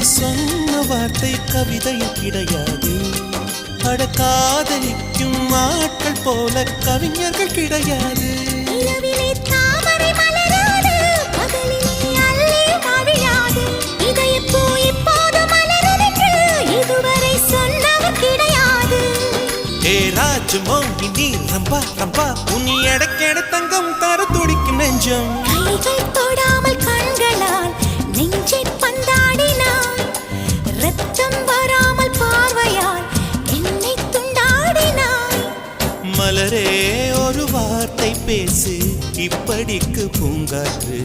சொன்ன வார்த்தை கவிதையில் கிடையாது. அட காதலிக்கும் ஆட்கள் போல கவிஞர்கள் கிடையாது. மோகினி ரம்பா ரம்பா உனி எடக்கெட தங்கம் தர துடிக்கும் நெஞ்சம். கைகள் தொடாமல் கண்களால் நெஞ்சை பந்தாடினாய். ரத்தம் வராமல் பார்வையால் என்னை துண்டாடினாய். மலரே ஒரு வார்த்தை பேசு இப்படிக்கு பூங்காற்று.